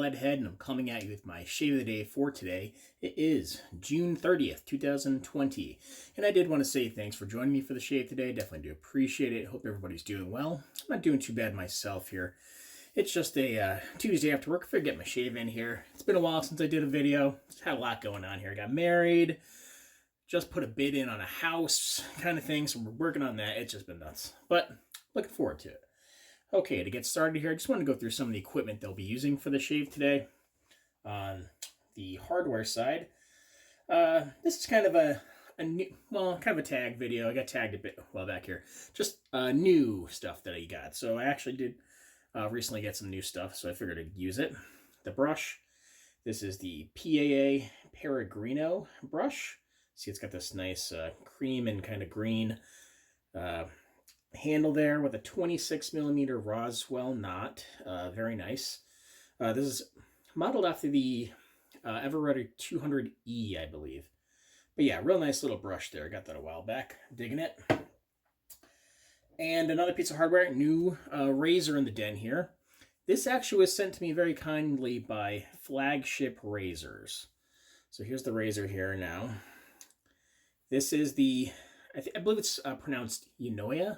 Mudhead, and I'm coming at you with my shave of the day for today. It is June 30th, 2020, and I did want to say thanks for joining me for the shave today. Definitely do appreciate it. Hope everybody's doing well. I'm not doing too bad myself here. It's just a Tuesday after work. I figured I'd get my shave in here. It's been a while since I did a video. Just had a lot going on here. I got married, just put a bid in on a house kind of thing, so we're working on that. It's just been nuts, but looking forward to it. Okay, to get started here, I just want to go through some of the equipment they'll be using for the shave today. On the hardware side, this is kind of a new, well, kind of a tag video. I got tagged a bit while back here. Just new stuff that I got. So I actually did recently get some new stuff, so I figured I'd use it. The brush, this is the PAA Peregrino brush. See, it's got this nice cream and kind of green handle there with a 26mm Roswell knot. Very nice. This is modeled after the Eveready 200E, I believe. But yeah, real nice little brush there. I got that a while back. Digging it. And another piece of hardware, new razor in the den here. This actually was sent to me very kindly by Flagship razors. So here's the razor here now. This is the, I believe it's pronounced Eunoia.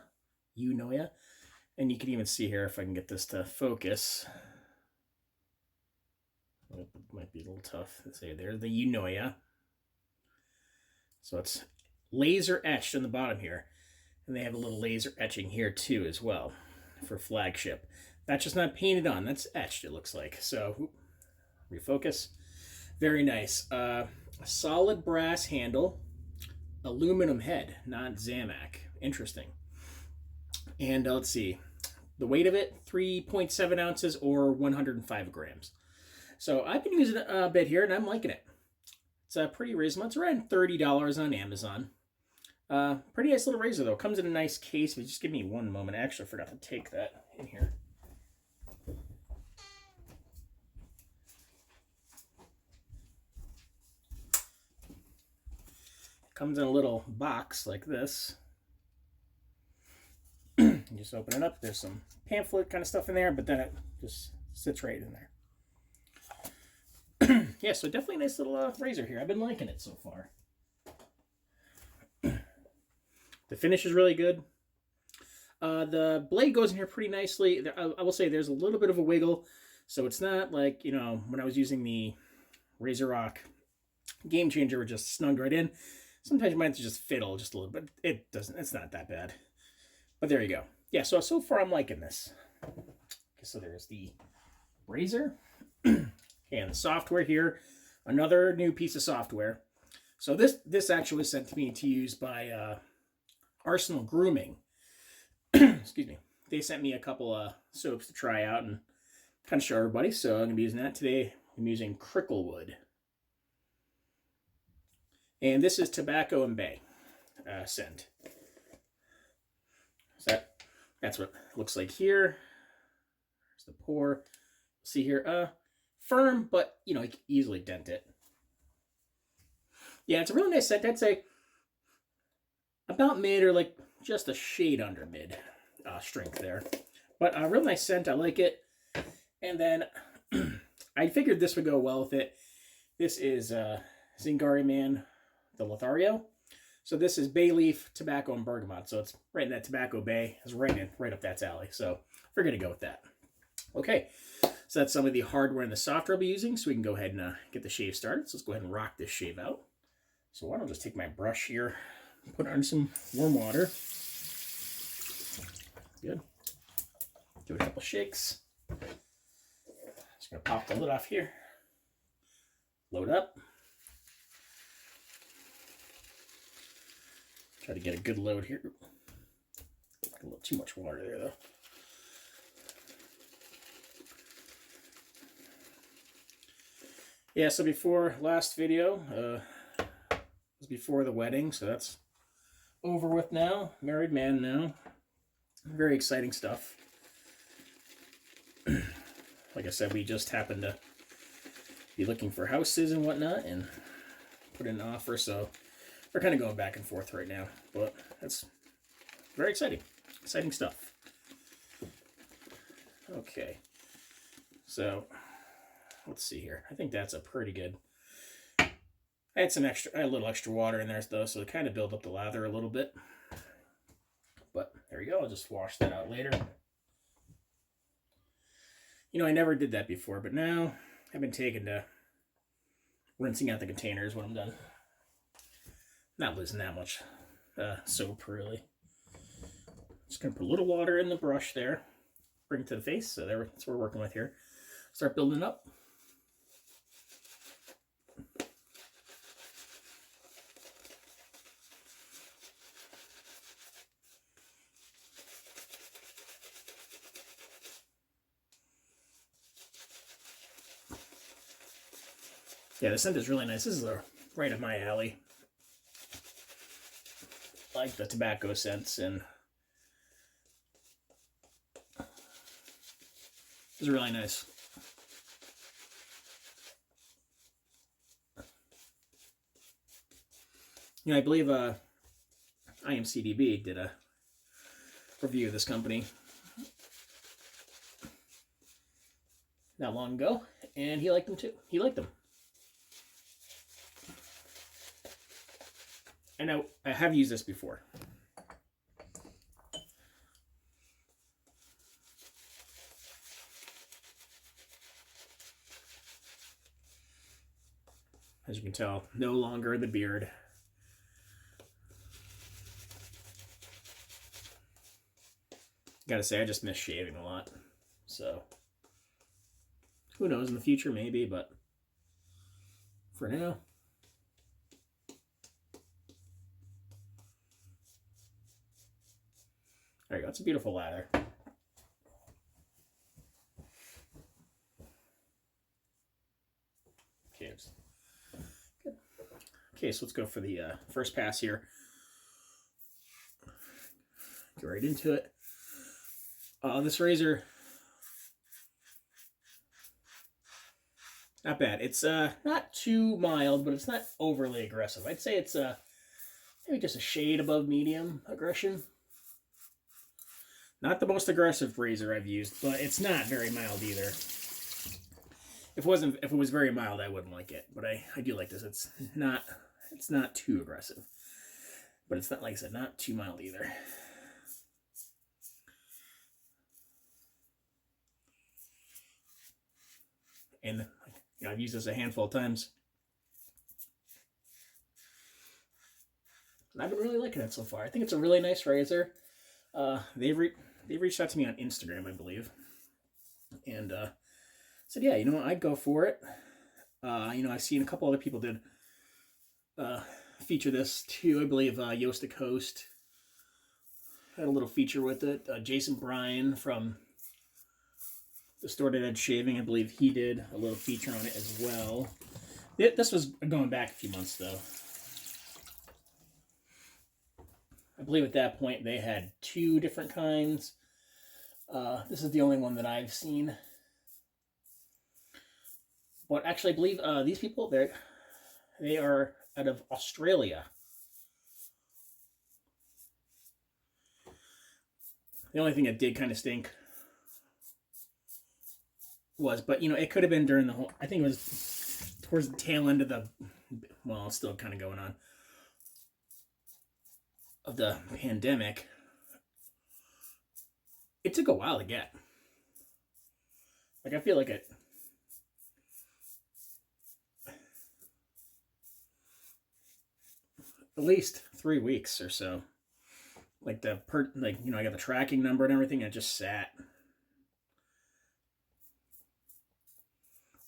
And you can even see here, if I can get this to focus. It might be a little tough to say there. The Eunoia. So it's laser etched on the bottom here. And they have a little laser etching here too as well for Flagship. That's just not painted on, that's etched, it looks like. So, refocus. Very nice. A solid brass handle. Aluminum head, not Zamac. Interesting. And let's see, the weight of it, 3.7 ounces or 105 grams. So I've been using it a bit here, and I'm liking it. It's pretty reasonable. It's around $30 on Amazon. Pretty nice little razor, though. Comes in a nice case. But just give me one moment. Actually, I forgot to take that in here. Comes in a little box like this. You just open it up. There's some pamphlet kind of stuff in there, but then it just sits right in there. Yeah, so definitely a nice little razor here. I've been liking it so far. The finish is really good. The blade goes in here pretty nicely. I will say there's a little bit of a wiggle, so it's not like, you know, when I was using the Razor Rock Game Changer, it just snugged right in. Sometimes you might just fiddle just a little bit. It doesn't. It's not that bad. But there you go. Yeah, so far I'm liking this. Okay, so there's the razor. And the software here. Another new piece of software. So this actually was sent to me to use by Artisan Grooming. Excuse me. They sent me a couple of soaps to try out and kind of show everybody. So I'm going to be using that today. I'm using Cricklewood. And this is Tobacco and Bay scent. So that's what it looks like here. There's the pour. See here, firm, but you know, you can easily dent it. Yeah, it's a really nice scent. I'd say about mid or like just a shade under mid strength there. But a real nice scent. I like it. And then I figured this would go well with it. This is Zingari Man, the Lothario. So this is bay leaf, tobacco, and bergamot. So it's right in that tobacco bay. It's right up that alley. So we're going to go with that. Okay, so that's some of the hardware and the software I'll be using. So we can go ahead and get the shave started. So let's go ahead and rock this shave out. So why don't I just take my brush here, put it on some warm water. Good. Give it a couple shakes. Just going to pop the lid off here. Load up. Try to get a good load here. A little too much water there, though. Yeah, so before last video, was before the wedding, so that's over with now. Married man now. Very exciting stuff. Like I said, we just happened to be looking for houses and whatnot and put in an offer, so we're kind of going back and forth right now, but that's very exciting. Exciting stuff. Okay. So let's see here. I think that's a pretty good. I had a little extra water in there though, so it kind of built up the lather a little bit. But there you go. I'll just wash that out later. I never did that before, but now I've been taken to rinsing out the containers when I'm done. Not losing that much soap, really. Just going to put a little water in the brush there. Bring it to the face. So that's what we're working with here. Start building it up. Yeah, the scent is really nice. This is right up my alley. I like the tobacco scents, and it's really nice. I believe IMCDB did a review of this company not long ago, and he liked them too. He liked them. I know I have used this before. As you can tell, no longer the beard. Gotta say, I just miss shaving a lot. So, who knows in the future, maybe, but for now. There you go. It's a beautiful lather. Okay, good. Okay, so let's go for the first pass here. Get right into it. This razor, not bad. It's not too mild, but it's not overly aggressive. I'd say it's maybe just a shade above medium aggression. Not the most aggressive razor I've used, but it's not very mild either. If it was very mild, I wouldn't like it. But I do like this. It's not too aggressive. But it's not, like I said, not too mild either. And I've used this a handful of times. And I've been really liking it so far. I think it's a really nice razor. They've reached out to me on Instagram, I believe, and said, yeah, I'd go for it. I've seen a couple other people did feature this too. I believe Yoast the Coast had a little feature with it. Jason Bryan from Distorted Edge Shaving, I believe he did a little feature on it as well. This was going back a few months, though. I believe at that point they had 2 different kinds. This is the only one that I've seen. But actually, I believe these people, they are out of Australia. The only thing that did kind of stink was, but it could have been during the whole, I think it was towards the tail end of the, well, it's still kind of going on, of the pandemic. It took a while to get. Like, I feel like at least 3 weeks or so. Like I got the tracking number and everything, and it just sat.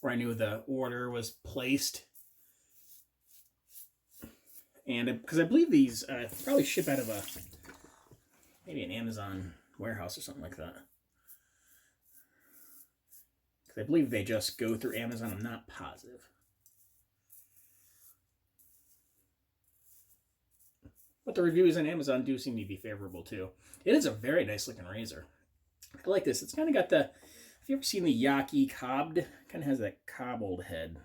Where I knew the order was placed. And because I believe these probably ship out of maybe an Amazon warehouse or something like that. Because I believe they just go through Amazon. I'm not positive. But the reviews on Amazon do seem to be favorable too. It is a very nice looking razor. I like this. It's kind of got the, have you ever seen the Yaki cobbed? Kind of has that cobbled head.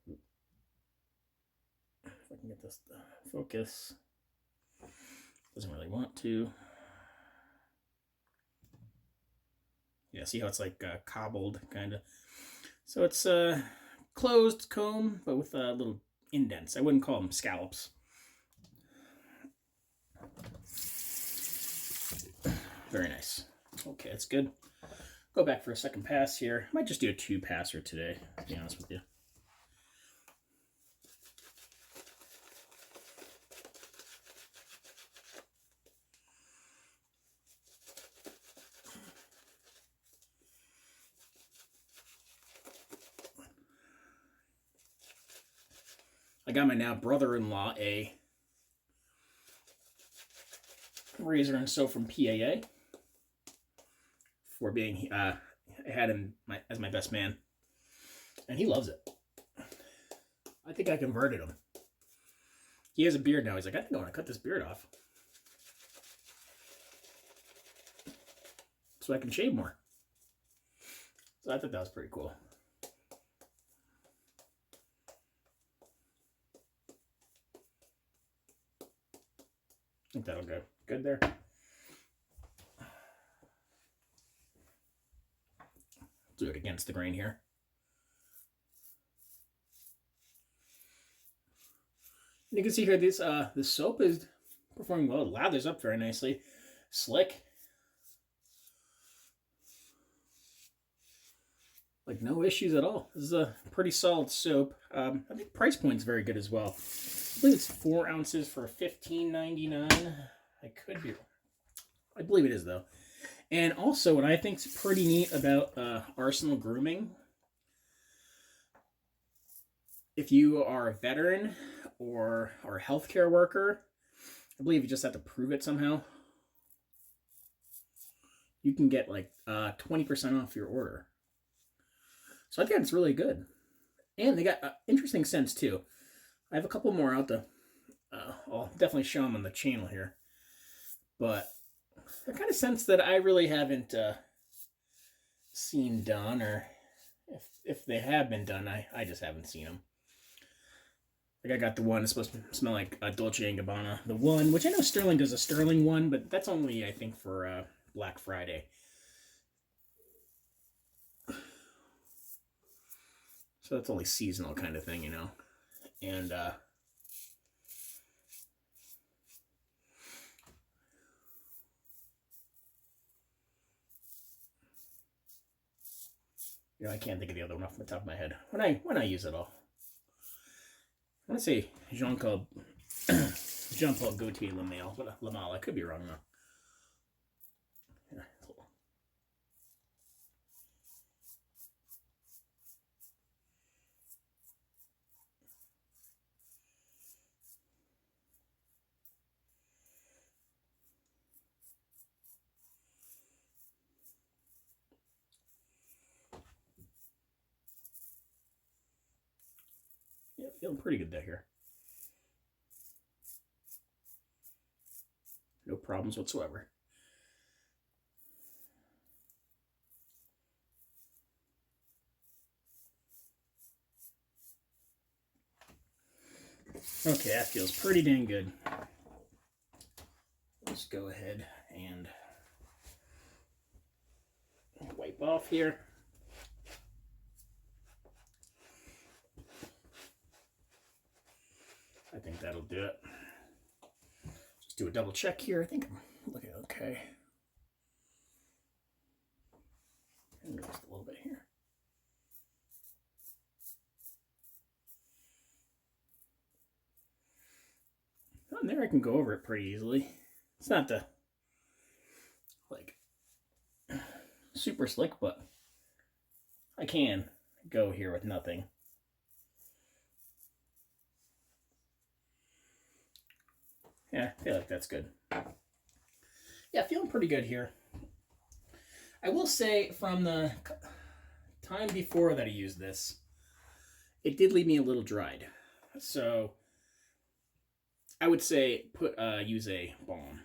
If I can get this to focus. Doesn't really want to. Yeah, see how it's like cobbled, kind of. So it's a closed comb, but with little indents. I wouldn't call them scallops. Very nice. Okay, that's good. Go back for a second pass here. I might just do a 2-passer today, to be honest with you. I got my now brother-in-law a razor and soap from PAA for being I had him as my best man, and he loves it. I think I converted him. He has a beard now. He's like, I think I want to cut this beard off so I can shave more. So I thought that was pretty cool. I think that'll go good there. Do it against the grain here. And you can see here this soap is performing well. It lathers up very nicely. Slick. Like no issues at all. This is a pretty solid soap. I think price point's very good as well. I believe it's 4 ounces for $15.99. I could be wrong. I believe it is though. And also, what I think is pretty neat about Arsenal Grooming, if you are a veteran or a healthcare worker, I believe you just have to prove it somehow. You can get like 20% off your order. So I think it's really good. And they got interesting scents too. I have a couple more out there. I'll definitely show them on the channel here. But they're kind of scents that I really haven't seen done, or if they have been done, I just haven't seen them. Like I got the one that's supposed to smell like Dolce & Gabbana. The one, which I know Sterling does a Sterling one, but that's only, I think, for Black Friday. So that's only seasonal kind of thing, you know. And you know, I can't think of the other one off the top of my head. When I use it all. I want to say Jean-Paul Gaultier Lamal, but Lamal. I could be wrong though. Yeah, cool. Yeah, feeling pretty good there here. No problems whatsoever. Okay, that feels pretty dang good. Let's go ahead and wipe off here. I think that'll do it. Just do a double check here. I think I'm looking okay. And just a little bit here. On there I can go over it pretty easily. It's not the like super slick, but I can go here with nothing. Yeah, I feel like that's good. Yeah, feeling pretty good here. I will say from the time before that I used this, it did leave me a little dried. So I would say use a balm.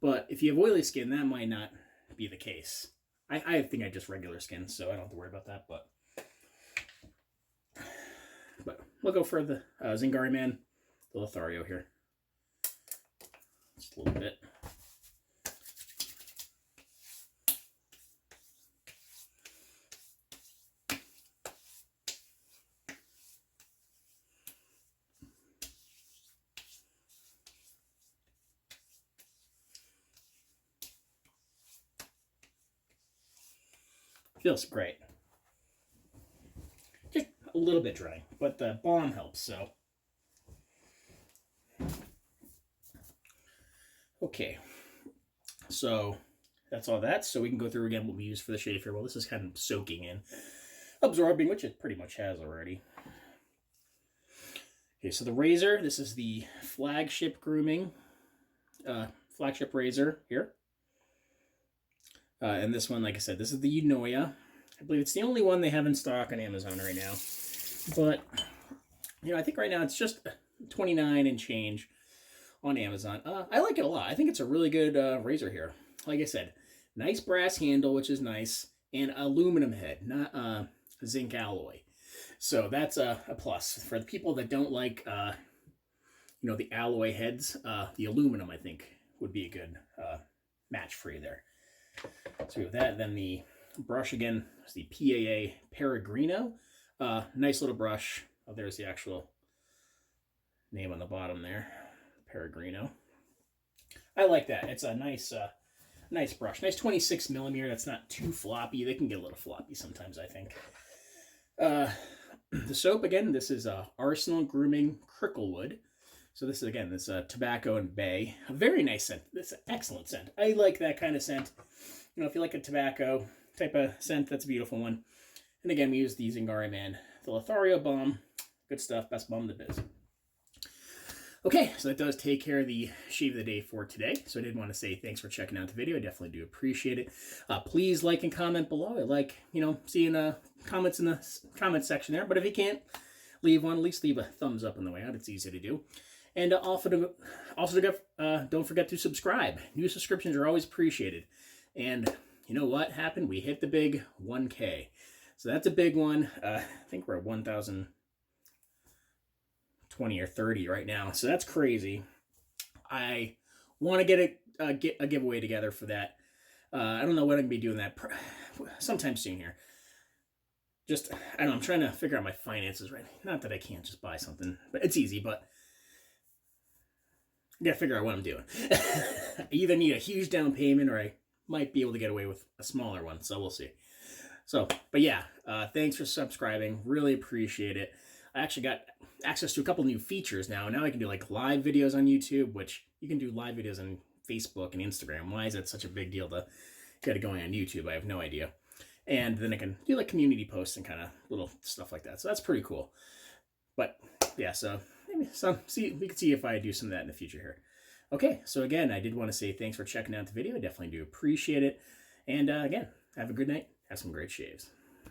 But if you have oily skin, that might not be the case. I think I just regular skin, so I don't have to worry about that. But we'll go for the Zingari Man, the Lothario here. Just a little bit. Feels great. Just a little bit dry, but the balm helps, so. Okay, so that's all that. So we can go through again what we use for the shave here. Well, this is kind of soaking in, absorbing, which it pretty much has already. Okay, so the razor, this is the Flagship Grooming, Flagship razor here. And this one, like I said, this is the Eunoia. I believe it's the only one they have in stock on Amazon right now. But, you know, I think right now it's just $29 and change on Amazon. I like it a lot. I think it's a really good razor here. Like I said, nice brass handle, which is nice, and aluminum head, not zinc alloy. So that's a plus. For the people that don't like, you know, the alloy heads, the aluminum, I think, would be a good match for you there. So we have that. Then the brush again is the PAA Peregrino. Nice little brush. Oh, there's the actual name on the bottom there. Peregrino. I like that. It's a nice nice brush. Nice 26 millimeter. That's not too floppy. They can get a little floppy sometimes, I think. The soap, again, this is Artisan Grooming Cricklewood. So this is, again, this tobacco and bay. A very nice scent. This is an excellent scent. I like that kind of scent. You know, if you like a tobacco type of scent, that's a beautiful one. And again, we use the Zingari Man. The Lothario Balm. Good stuff. Best balm in the biz. Okay, so that does take care of the shave of the day for today. So I did want to say thanks for checking out the video. I definitely do appreciate it. Please like and comment below. I like, you know, seeing comments in the comment section there. But if you can't leave one, at least leave a thumbs up on the way out. It's easy to do. And also don't forget to subscribe. New subscriptions are always appreciated. And you know what happened? We hit the big 1K. So that's a big one. I think we're at 1,020 or 30 right now. So that's crazy. I want to get a giveaway together for that. I don't know when I'm going to be doing that sometime soon here. Just, I don't know, I'm trying to figure out my finances right now. Not that I can't just buy something, but it's easy, but I got to figure out what I'm doing. I either need a huge down payment or I might be able to get away with a smaller one, so we'll see. So, but yeah, thanks for subscribing. Really appreciate it. I actually got access to a couple new features now. Now I can do like live videos on YouTube, which you can do live videos on Facebook and Instagram. Why is that such a big deal to get it going on YouTube? I have no idea. And then I can do like community posts and kind of little stuff like that. So that's pretty cool. But yeah, so maybe we can see if I do some of that in the future here. Okay, so again, I did want to say thanks for checking out the video. I definitely do appreciate it. And again, have a good night. Have some great shaves.